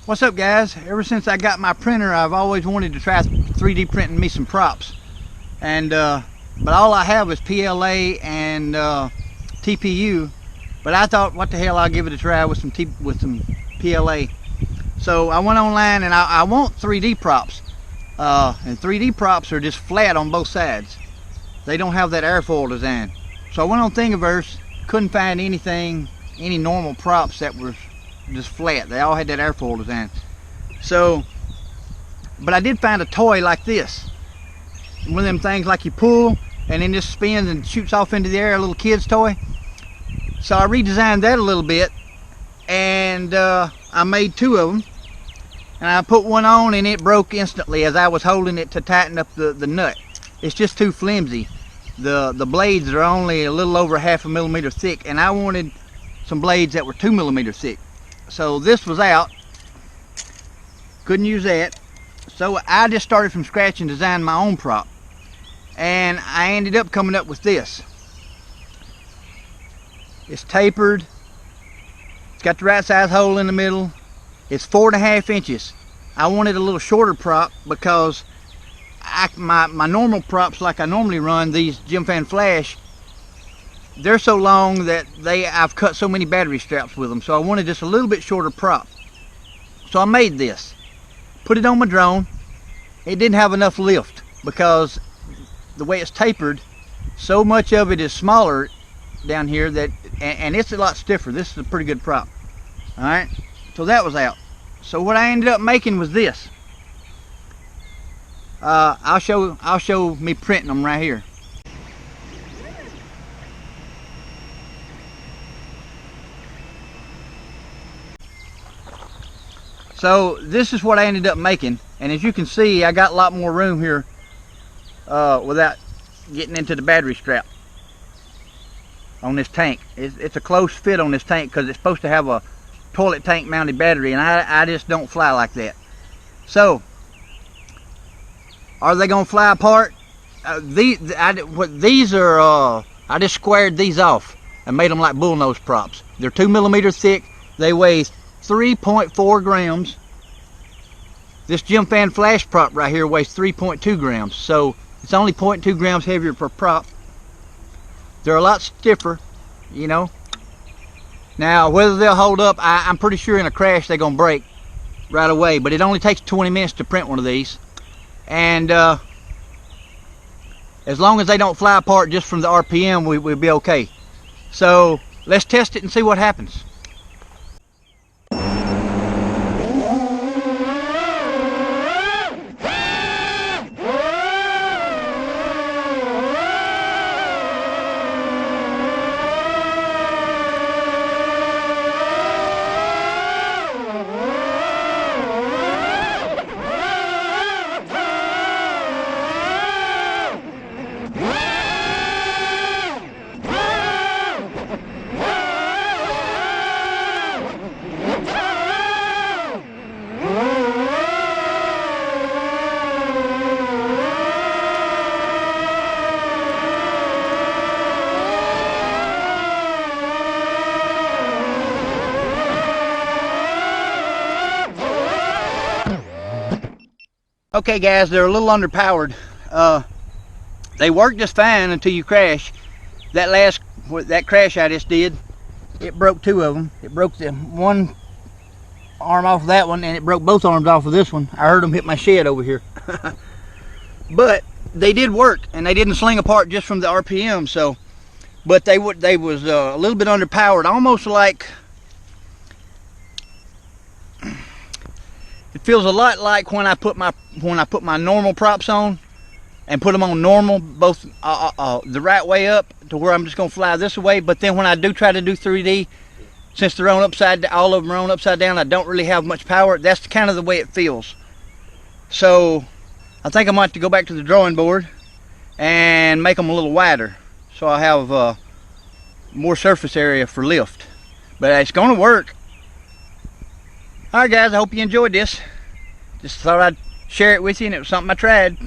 What's up, guys? Ever since I got my printer, I've always wanted to try 3D printing me some props, and but all I have is PLA and TPU. But I thought, what the hell, I'll give it a try with some PLA. So I went online and I want 3D props, and 3D props are just flat on both sides. They don't have that airfoil design. So I went on Thingiverse, couldn't find any normal props that were just flat. They all had that airfoil design. So, but I did find a toy like this. One of them things like you pull and then just spins and shoots off into the air, a little kid's toy. So I redesigned that a little bit, and I made two of them. And I put one on and it broke instantly as I was holding it to tighten up the nut. It's just too flimsy. The blades are only a little over 1/2 millimeter thick, and I wanted some blades that were 2 millimeters thick. So this was out, couldn't use that, so I just started from scratch and designed my own prop, and I ended up coming up with this. It's tapered, it's got the right size hole in the middle, it's 4.5 inches. I wanted a little shorter prop because my normal props, like I normally run, these Gemfan Flash, they're so long that I've cut so many battery straps with them, so I wanted just a little bit shorter prop. So I made this, put it on my drone. It didn't have enough lift because the way it's tapered, so much of it is smaller down here that, and it's a lot stiffer. This is a pretty good prop. All right, so that was out. So what I ended up making was this. I'll show me printing them right here. So this is what I ended up making, and as you can see, I got a lot more room here without getting into the battery strap on this tank. It's a close fit on this tank because it's supposed to have a toilet tank mounted battery, and I just don't fly like that. So are they gonna fly apart? These are I just squared these off and made them like bullnose props. They're 2 millimeters thick. They weigh 3.4 grams. This Gemfan Flash prop right here weighs 3.2 grams, so it's only 0.2 grams heavier per prop. They're a lot stiffer, you know. Now whether they'll hold up, I'm pretty sure in a crash they're gonna break right away, but it only takes 20 minutes to print one of these, and as long as they don't fly apart just from the RPM, we'll be okay. So let's test it and see what happens. Okay guys, they're a little underpowered. They work just fine until you crash. That crash I just did, it broke two of them. It broke the one arm off of that one, and it broke both arms off of this one. I heard them hit my shed over here. But they did work, and they didn't sling apart just from the RPM. So, but they was a little bit underpowered, almost like. It feels a lot like when I put my normal props on and put them on normal, both the right way up to where I'm just gonna fly this way. But then when I do try to do 3D, since they're on all of them are on upside down, I don't really have much power. That's kind of the way it feels. So I think I might have to go back to the drawing board and make them a little wider, so I have more surface area for lift. But it's gonna work. Alright guys, I hope you enjoyed this. Just thought I'd share it with you, and it was something I tried.